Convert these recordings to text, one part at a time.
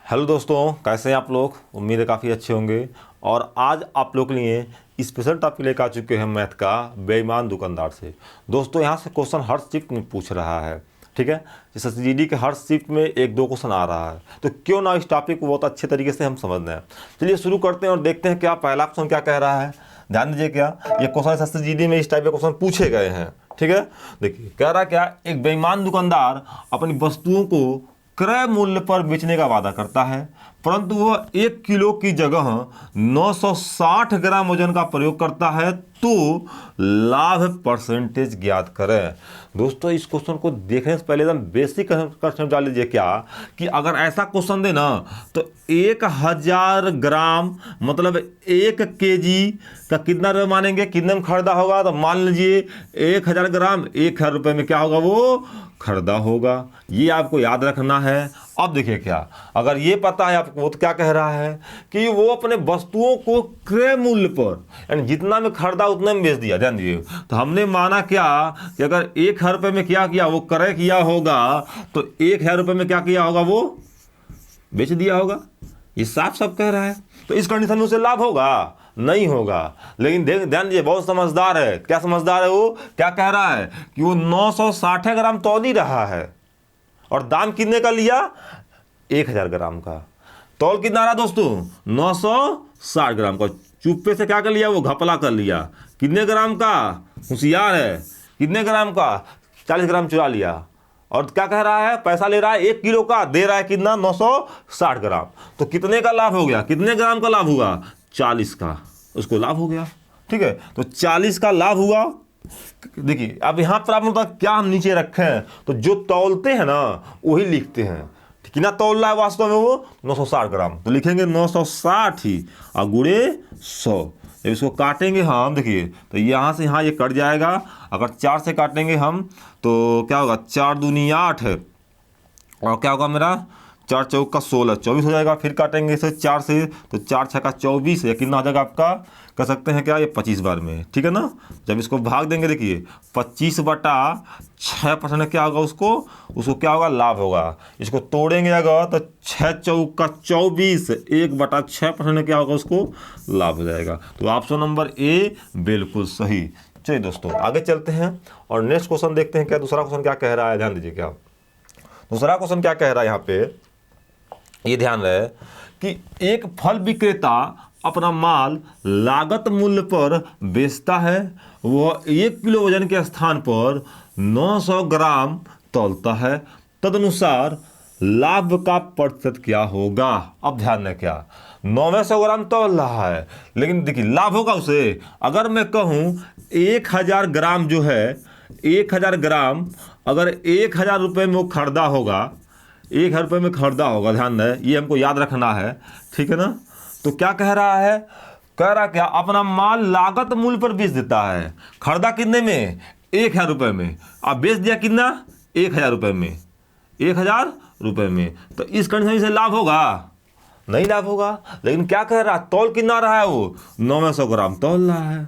Hello दोस्तों, कैसे हैं आप लोग। उम्मीद है काफ़ी अच्छे होंगे। और आज आप लोग के लिए स्पेशल टॉपिक लेकर आ चुके हैं मैथ का बेईमान दुकानदार से। दोस्तों यहाँ से क्वेश्चन हर शिफ्ट में पूछ रहा है, ठीक है। जैसे जीडी के हर शिफ्ट में एक दो क्वेश्चन आ रहा है, तो क्यों ना इस टॉपिक को बहुत अच्छे तरीके से हम समझ लें। चलिए शुरू करते हैं और देखते हैं क्या पहला क्वेश्चन क्या कह रहा है। ध्यान दीजिए, क्या ये क्वेश्चन SSGD में इस टाइप के क्वेश्चन पूछे गए हैं, ठीक है। देखिए कह रहा क्या, एक बेईमान दुकानदार अपनी वस्तुओं को क्रय मूल्य पर बेचने का वादा करता है, परंतु वह 1 किलो की जगह 960 ग्राम वजन का प्रयोग करता है, तो लाभ परसेंटेज ज्ञात करें। दोस्तों इस क्वेश्चन को देखने से पहले एकदम बेसिक क्वेश्चन डाल लीजिए, क्या कि अगर ऐसा क्वेश्चन दे ना तो 1000 ग्राम मतलब 1 केजी का कितना रुपये मानेंगे, कितने में खरीदा होगा। तो मान लीजिए 1000 ग्राम 1000 रुपये में क्या होगा, वो खरीदा होगा। ये आपको याद रखना है। अब देखिए क्या, अगर ये पता है आपको, वो तो क्या कह रहा है कि वो अपने वस्तुओं को क्रय मूल्य पर यानी जितना में खरीदा उतने में बेच दिया। ध्यान दीजिए, तो हमने माना क्या कि अगर 1000 रुपये में क्या किया, वो क्रय किया होगा, तो 1000 रुपये में क्या किया होगा, वो बेच दिया होगा। ये साफ साफ कह रहा है। तो इस कंडीशन में उसे लाभ होगा, नहीं होगा। लेकिन ध्यान दीजिए, बहुत समझदार है। क्या समझदार है वो, क्या कह रहा है कि वो 960 ग्राम तौल ही रहा है और दाम कितने का लिया, 1000 ग्राम का। तौल कितना रहा दोस्तों, 960 ग्राम का। चुप्पे से क्या कर लिया, वो घपला कर लिया। कितने ग्राम का, होशियार है, कितने ग्राम का, 40 ग्राम चुरा लिया। और क्या कह रहा है, पैसा ले रहा है 1 किलो का, दे रहा है कितना, 960 ग्राम। तो कितने का लाभ हो गया, कितने ग्राम का लाभ हुआ, 40 का उसको लाभ हो गया, ठीक है। तो 40 का लाभ हुआ। देखिए अब यहाँ पर आप क्या हम नीचे रखे हैं, तो जो तौलते हैं ना वही लिखते हैं। कितना तौल रहा है वास्तव में, वो 960 ग्राम। तो लिखेंगे 960 ही और गुणे 100। जब इसको काटेंगे हम, देखिए तो यहाँ से यहाँ ये कट जाएगा। अगर 4 से काटेंगे हम तो क्या होगा, 4 दूनी 8 है, और क्या होगा मेरा 4 चौक का 16, 24 हो जाएगा। फिर काटेंगे इसे 4 से, तो 4 छक्का 24 है, कितना हो जाएगा आपका, कह सकते हैं क्या, ये 25 बार में, ठीक है ना। जब इसको भाग देंगे, देखिए 25/6% क्या होगा, उसको क्या होगा, लाभ होगा। इसको तोड़ेंगे अगर तो 6 चौक का 24, 1/6% क्या होगा, उसको लाभ हो जाएगा। तो ऑप्शन नंबर ए बिल्कुल सही। चलिए दोस्तों आगे चलते हैं और नेक्स्ट क्वेश्चन देखते हैं। क्या दूसरा क्वेश्चन क्या कह रहा है, ध्यान दीजिए। क्या दूसरा क्वेश्चन क्या कह रहा है यहाँ पे, ये ध्यान रहे कि एक फल विक्रेता अपना माल लागत मूल्य पर बेचता है। वह 1 किलो वजन के स्थान पर 900 ग्राम तौलता है। तदनुसार लाभ का प्रतिशत क्या होगा। अब ध्यान दें, क्या 900 ग्राम तौल रहा है, लेकिन देखिए लाभ होगा उसे। अगर मैं कहूँ 1000 ग्राम जो है, 1000 ग्राम अगर 1000 रुपये में वो खरीदा होगा, 1000 रुपये में खरीदा होगा, ध्यान दें ये हमको याद रखना है, ठीक है ना। तो क्या कह रहा है, कह रहा क्या, अपना माल लागत मूल्य पर बेच देता है। खरीदा कितने में, 1000 रुपये में, अब बेच दिया कितना, 1000 रुपये में, 1000 रुपये में। तो इस कंडीशन से लाभ होगा, नहीं लाभ होगा। लेकिन क्या कह रहा, तौल कितना रहा है, वो 900 ग्राम तौल रहा है,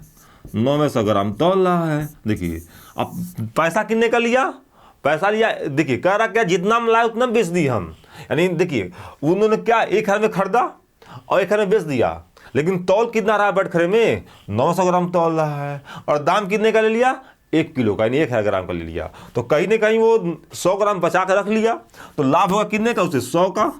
900 ग्राम तौल रहा है। देखिए अब पैसा कितने का लिया, पैसा लिया, देखिए कह रहा क्या, जितना में लाया उतना बेच दी हम। यानी देखिए उन्होंने क्या 1000 में खरीदा और 1000 में बेच दिया, लेकिन तौल कितना रहा बटखरे में, 900 ग्राम तौल रहा है। और दाम कितने का ले लिया, 1 किलो का, यानी 1000 ग्राम का ले लिया। तो कहीं ना कहीं वो 100 ग्राम बचा कर रख लिया। तो लाभ होगा कितने का, उसे 100 का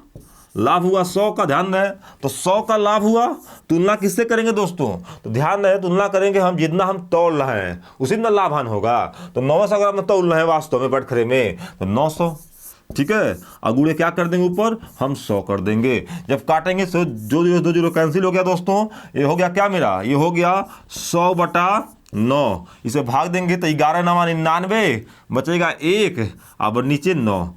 लाभ हुआ, 100 का। ध्यान रहे, तो 100 का लाभ हुआ। तुलना किससे करेंगे दोस्तों, तो ध्यान रहे तुलना करेंगे हम, जितना हम तौल रहे हैं उसी में लाभान होगा। तो 900 ग्राम में तौल रहे हैं वास्तव में बटखरे में, तो 900, ठीक है। अगुड़े क्या कर देंगे, ऊपर हम 100 कर देंगे। जब काटेंगे तो जो 2 कैंसिल हो गया दोस्तों। ये हो गया क्या मेरा, ये हो गया 100/9। इसे भाग देंगे तो 11 9 99 बचेगा 1, अब नीचे 9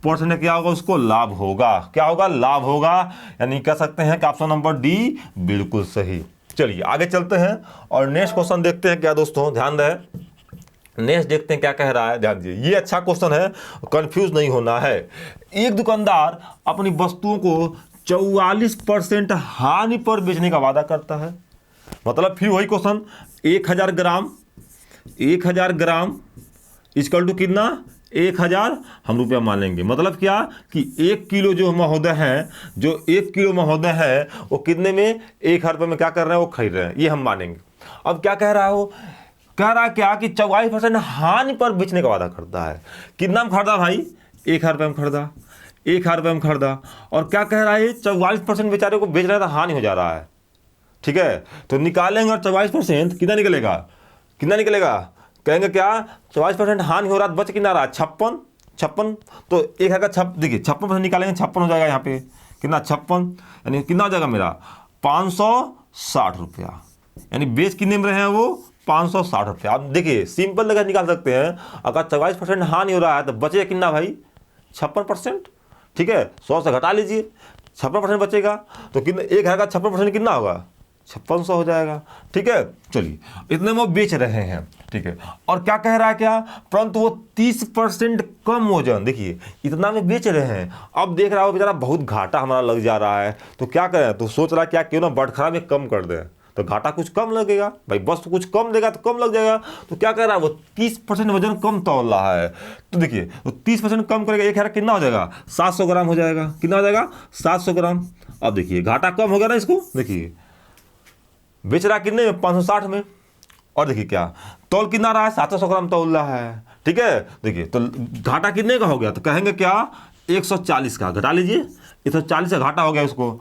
परसेंट क्या होगा, उसको लाभ होगा। क्या होगा, लाभ होगा। यानी कह सकते हैं कि ऑप्शन नंबर डी बिल्कुल सही। चलिए आगे चलते हैं और नेक्स्ट क्वेश्चन देखते हैं। क्या दोस्तों ध्यान रहे, नेक्स्ट देखते हैं क्या कह रहा है। ध्यान दीजिए, ये अच्छा क्वेश्चन है, कंफ्यूज नहीं होना है। एक दुकानदार अपनी वस्तुओं को 44% हानि पर बेचने का वादा करता है। मतलब फिर वही क्वेश्चन, 1000 ग्राम इक्वल टू कितना, 1000 हम रुपया मान लेंगे। मतलब क्या कि 1 किलो जो महोदय है, जो 1 किलो महोदय है वो कितने में, 1000 रुपये में क्या कर रहे हैं, वो खरीद रहे हैं, ये हम मानेंगे। अब क्या कह रहा है वो, कह रहा है क्या कि 44% हानि पर बेचने का वादा करता है। कितना में खरीदा भाई, 1000 रुपये में खरीदा, 1000 रुपये में खरीदा। और क्या कह रहा है, 44% बेचारे को बेच रहा है तो हानि हो जा रहा है। ठीक है, तो निकालेंगे और 44% कितना निकलेगा, कितना निकलेगा, कहेंगे क्या 44% हानि हो रहा है, बच कितना रहा, 56। तो 1000 का देखिए 56% निकालेंगे, 56 हो जाएगा यहाँ पे, कितना 56, यानी कितना हो जाएगा मेरा 560 रुपया। यानी बेच कितने में रहे हैं वो, 560 रुपया। आप देखिए सिंपल लगा निकाल सकते हैं, अगर 44% हानि हो रहा है तो बचेगा कितना भाई, 56%। ठीक है, 100 से घटा लीजिए, 56% बचेगा, तो कितने, 1000 का 56% कितना होगा, 5600 हो जाएगा। ठीक है, चलिए इतने में वो बेच रहे हैं। ठीक है, और क्या कह रहा है क्या, परंतु वो 30% कम वजन, देखिए इतना में बेच रहे हैं। अब देख रहा हो बेचारा बहुत घाटा हमारा लग जा रहा है, तो क्या करें, तो सोच रहा है क्या क्यों ना बटखरा में कम कर दें, तो घाटा कुछ कम लगेगा भाई, बस कुछ कम देगा तो कम लग जाएगा। तो क्या कर रहा है वो, 30% वजन कम तौल रहा है। तो देखिए वो 30% कम करेगा, 1000 कितना हो जाएगा, 700 ग्राम हो जाएगा। कितना हो जाएगा, 700 ग्राम। अब देखिए घाटा कम हो गया ना, इसको देखिए बेच रहा कितने में, 560 में। और देखिए क्या तौल कितना रहा है, 700 ग्राम तौल रहा है। ठीक है, देखिए तो घाटा कितने का हो गया, तो कहेंगे क्या 140 का, घटा लीजिए 140 का घाटा हो गया उसको।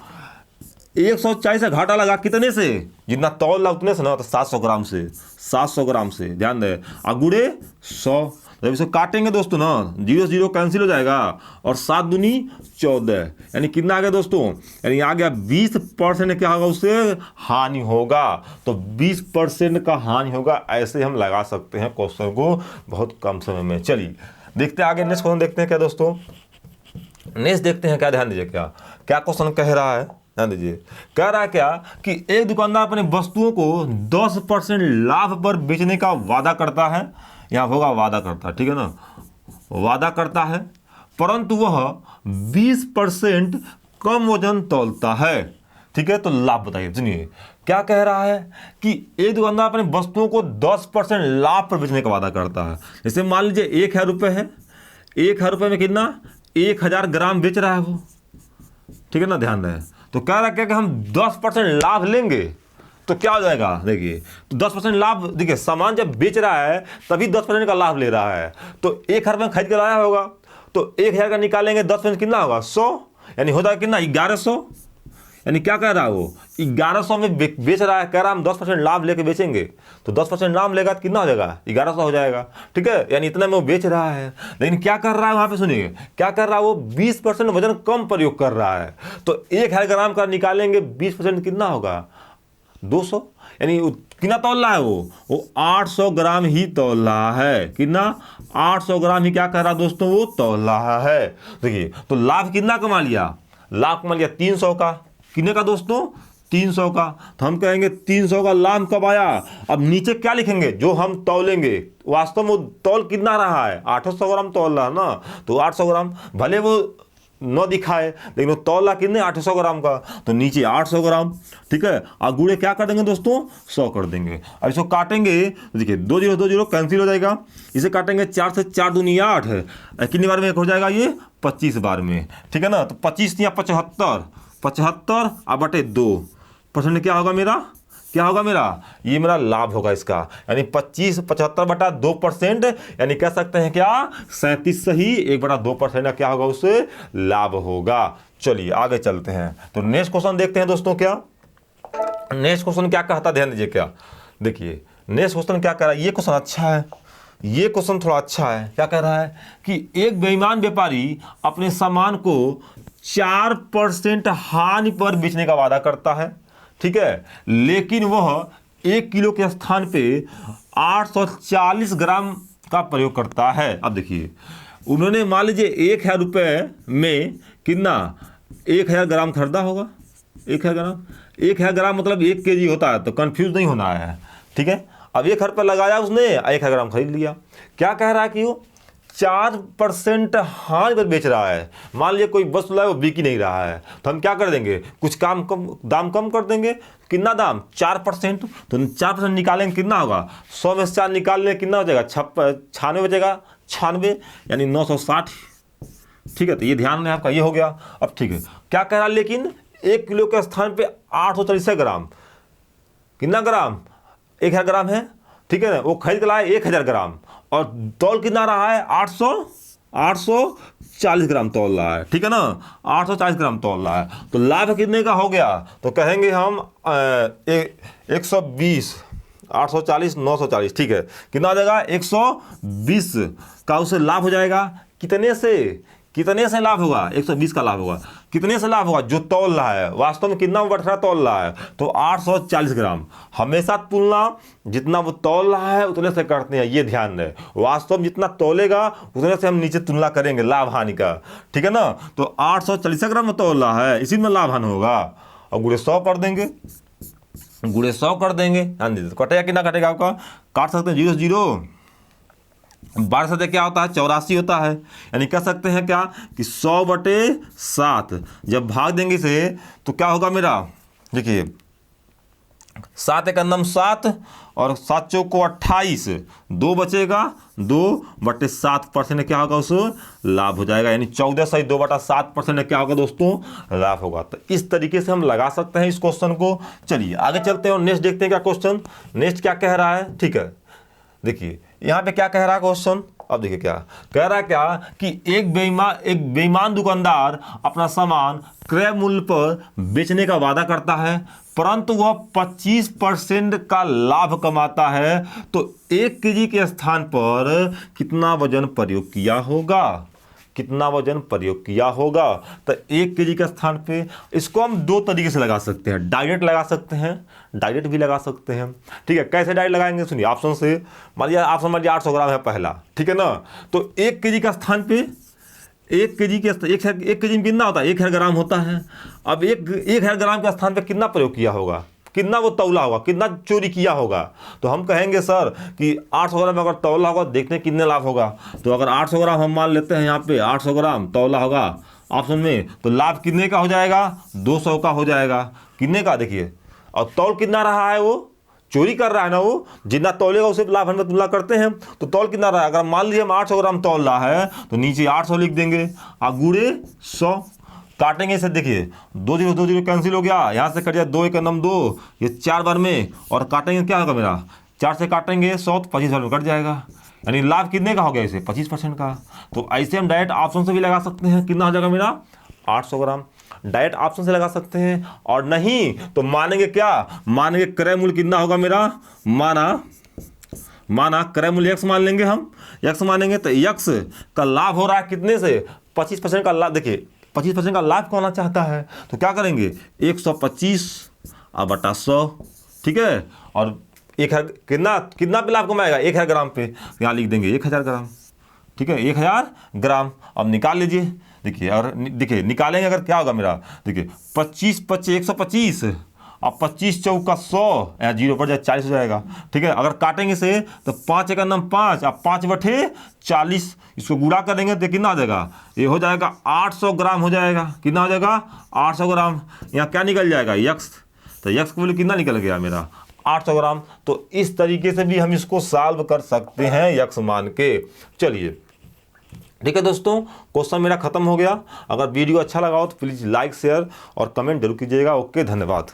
140 का घाटा लगा कितने से, जितना तौल लगा उतने से ना, तो 700 ग्राम से, 700 ग्राम से ध्यान दें, अगुड़े 100। जब इसे काटेंगे दोस्तों ना, 0 0 कैंसिल हो जाएगा, और 7 दूनी 14, यानी कितना आ गया दोस्तों, यानी आ गया 20% क्या होगा, उससे हानि होगा। तो 20% का हानि होगा, ऐसे हम लगा सकते हैं क्वेश्चन को बहुत कम समय में। चलिए देखते हैं आगे, नेक्स्ट क्वेश्चन देखते हैं क्या दोस्तों, नेक्स्ट देखते हैं क्या, ध्यान दीजिए क्या क्या क्वेश्चन कह रहा है, ध्यान दीजिए। कह रहा है क्या कि एक दुकानदार अपने वस्तुओं को 10% लाभ पर बेचने का वादा करता है, यहाँ होगा वादा करता है, ठीक है ना, वादा करता है, परंतु वह 20% कम वजन तौलता है। ठीक है, तो लाभ बताइए। सुनिए क्या कह रहा है कि एक दुकानदार अपने वस्तुओं को 10% लाभ पर बेचने का वादा करता है। जैसे मान लीजिए 1000 रुपये है, 1000 रुपये में कितना, 1000 ग्राम बेच रहा है वो। ठीक है ना, ध्यान दें। तो कह रहा है क्या कि हम 10% लाभ लेंगे, तो क्या हो जाएगा, देखिए तो 10% लाभ, देखिए सामान जब बेच रहा है तभी 10% का लाभ ले रहा है। तो 1000 रुपये में खरीद कर लाया होगा, तो 1000 का निकालेंगे, 10% कितना होगा, 100, यानी होता है कितना, 1100। यानी क्या कह रहा है वो, 1100 में बेच रहा है, कह रहा है हम 10% लाभ लेके बेचेंगे, तो 10% लाभ लेगा तो कितना हो जाएगा, 1100 हो जाएगा। ठीक है, यानी इतना में वो बेच रहा है। लेकिन क्या कर रहा है वहां पे, सुनिए क्या कर रहा है वो, 20% वजन कम प्रयोग कर रहा है। तो 1000 ग्राम का निकालेंगे, 20% कितना होगा, 200। यानी कितना तौल रहा है वो 800 ग्राम ही तौल रहा है। कितना, 800 ग्राम ही क्या कर रहा है दोस्तों, वो तौल रहा है। देखिए तो लाभ कितना कमा लिया, लाभ कमा लिया 300 का, कितने का दोस्तों, 300 का। तो हम कहेंगे 300 का लाभ कब आया। अब नीचे क्या लिखेंगे, जो हम तौलेंगे, वास्तव में तौल कितना रहा है, 800 ग्राम तौल रहा है ना, तो 800 ग्राम भले वो न दिखाए, लेकिन वो तौला कितने, 800 ग्राम का, तो नीचे 800 ग्राम। ठीक है, और गुड़े क्या कर देंगे दोस्तों, 100 कर देंगे। अब इसको काटेंगे, देखिए 2 0 2 0 कैंसिल हो जाएगा, इसे काटेंगे 4 से 4 दूनी 8, कितनी बार में हो जाएगा ये, 25 बार में। ठीक है ना, तो 25 या 75, 75 और बटे 2% क्या होगा मेरा, क्या होगा मेरा, ये मेरा लाभ होगा इसका। यानी 75 यानी कह सकते हैं क्या, 37 सही, 1/2% का क्या होगा, उससे लाभ होगा। चलिए आगे चलते हैं, तो नेक्स्ट क्वेश्चन देखते हैं दोस्तों। क्या नेक्स्ट क्वेश्चन क्या कहता, ध्यान दीजिए। क्या देखिए नेक्स्ट क्वेश्चन क्या कह रहा है, ये क्वेश्चन अच्छा है, ये क्वेश्चन थोड़ा अच्छा है। क्या कह रहा है कि एक बेईमान व्यापारी अपने सामान को 4% हानि पर बेचने का वादा करता है। ठीक है, लेकिन वह 1 किलो के स्थान पे 840 ग्राम का प्रयोग करता है। अब देखिए उन्होंने मान लीजिए 1000 रुपये में कितना, 1000 ग्राम खरीदा होगा, 1000 ग्राम, 1000 ग्राम मतलब 1 kg होता है, तो कंफ्यूज नहीं होना है। ठीक है, अब 1000 रुपये लगाया उसने, 1000 ग्राम खरीद लिया। क्या कह रहा है कि वो 4% हानि पर बेच रहा है। मान लीजिए कोई वस्तु है वो बिक ही नहीं रहा है, तो हम क्या कर देंगे, कुछ दाम कम कर देंगे। कितना दाम, 4%, तो 4% निकालेंगे, कितना होगा, 100 में से 4 निकाल लें, कितना हो जाएगा, 96 बचेगा, 96 यानी 960। ठीक है, तो ये ध्यान में आपका ये हो गया। अब ठीक है, क्या कह रहा है, लेकिन 1 किलो के स्थान पे 840 ग्राम, कितना ग्राम, 1000 ग्राम है। ठीक है ना, वो खरीद के लाए 1000 ग्राम और तौल कितना रहा है, 840 ग्राम तौल रहा है। ठीक है ना, 840 ग्राम तौल रहा है। तो लाभ कितने का हो गया, तो कहेंगे हम 120, 840 940। ठीक है, कितना हो जाएगा, 120 का उसे लाभ हो जाएगा। कितने से लाभ होगा, 120 का लाभ होगा। कितने से लाभ होगा, जो तौल रहा है, वास्तव में कितना बटरा तौल रहा है, तो 840 ग्राम। हमेशा तुलना जितना वो तौल रहा है उतने से करते हैं, ये ध्यान रहे। वास्तव में जितना तौलेगा उतने से हम नीचे तुलना करेंगे लाभ हानि का। ठीक है ना, तो 840 ग्राम में तौल रहा है, इसी में लाभ हानि होगा। और गुणे 100 कर देंगे, गुणे 100 कर देंगे। ध्यान दीजिए, कटेगा कितना कटेगा आपका, काट सकते हैं 0 0, 12 से क्या होता है, 84 होता है। यानी कह सकते हैं क्या कि 100/7 जब भाग देंगे इसे तो क्या होगा मेरा, देखिए 7 × 9 7 और 7 चौक 28, 2 बचेगा, 2/7% क्या होगा, उस लाभ हो जाएगा। यानी 14 सही 2/7% क्या होगा दोस्तों, लाभ होगा। तो इस तरीके से हम लगा सकते हैं इस क्वेश्चन को। चलिए आगे चलते हैं और नेक्स्ट देखते हैं क्या क्वेश्चन, नेक्स्ट क्या कह रहा है। ठीक है, देखिए यहाँ पे क्या कह रहा है क्वेश्चन। अब देखिए क्या कह रहा है, क्या कि एक बेईमान दुकानदार अपना सामान क्रय मूल्य पर बेचने का वादा करता है, परंतु वह 25% का लाभ कमाता है। तो 1 केजी के स्थान पर कितना वजन प्रयोग किया होगा, कितना वजन प्रयोग किया होगा। तो 1 केजी के स्थान पे इसको हम 2 तरीके से लगा सकते हैं, डायरेक्ट लगा सकते हैं, डायरेक्ट भी लगा सकते हैं। ठीक है, कैसे डायरेक्ट लगाएंगे, सुनिए ऑप्शन से। मान लिया ऑप्शन 800 ग्राम है पहला, ठीक है ना, तो 1 केजी का स्थान पे 1 केजी में कितना होता है, 1000 ग्राम होता है। अब 1000 ग्राम के स्थान पे कितना प्रयोग किया होगा, कितना वो तौला होगा, कितना चोरी किया होगा। तो हम कहेंगे सर कि 800 ग्राम अगर तौला होगा, देखते हैं कितने लाभ होगा। तो अगर 800 ग्राम हम मान लेते हैं, यहाँ पे 800 ग्राम तौला होगा ऑप्शन में, तो लाभ कितने का हो जाएगा, 200 का हो जाएगा। कितने का, देखिए, और तौल कितना रहा है, वो चोरी कर रहा है ना, वो जितना तौलेगा उसे लाभ हम तुलना करते हैं। तो तौल कितना रहा है, अगर मान लीजिए हम 800 ग्राम तौल रहा है तो नीचे 800 लिख देंगे और गुणे 100 काटेंगे इसे। देखिए 2 0 2 0 कैंसिल हो गया, यहाँ से कट जाए 2 × 1 = 2, ये 4 बार में, और काटेंगे क्या होगा मेरा, 4 से काटेंगे 100 तो 25 बार में कट जाएगा। यानी लाभ कितने का हो गया, इसे 25% का। तो ऐसे हम डायरेक्ट ऑप्शन से भी लगा सकते हैं, कितना हो जाएगा मेरा 800 ग्राम, डायरेक्ट ऑप्शन से लगा सकते हैं। और नहीं तो मानेंगे क्या, मानेंगे क्रय मूल्य कितना होगा मेरा, माना क्रय मूल्य x मान लेंगे, हम x मानेंगे तो x का लाभ हो रहा है कितने से, 25% का लाभ। देखिए 25% का लाभ कौन चाहता है, तो क्या करेंगे 125/100। ठीक है, और 1000 कितना पे लाभ कमाएगा, 1000 ग्राम पे, यहाँ लिख देंगे 1000 ग्राम। ठीक है, 1000 ग्राम। अब निकाल लीजिए, देखिए, और देखिए निकालेंगे अगर क्या होगा मेरा, देखिए 25 × 125 और 25 चौका 100, यहाँ 0 पर जाए 40 हो जाएगा। ठीक है, अगर काटेंगे से तो 5 × 1 = 5 और 5/40, इसको गुणा करेंगे तो कितना हो जाएगा, ये हो जाएगा 800 ग्राम हो जाएगा। कितना हो जाएगा, 800 ग्राम। यहाँ क्या निकल जाएगा, यक्स, तो यक्स का वैल्यू कितना निकल गया मेरा, 800 ग्राम। तो इस तरीके से भी हम इसको सॉल्व कर सकते हैं यक्स मान के। चलिए ठीक है दोस्तों, क्वेश्चन मेरा खत्म हो गया। अगर वीडियो अच्छा लगा हो तो प्लीज़ लाइक शेयर और कमेंट जरूर कीजिएगा। ओके, धन्यवाद।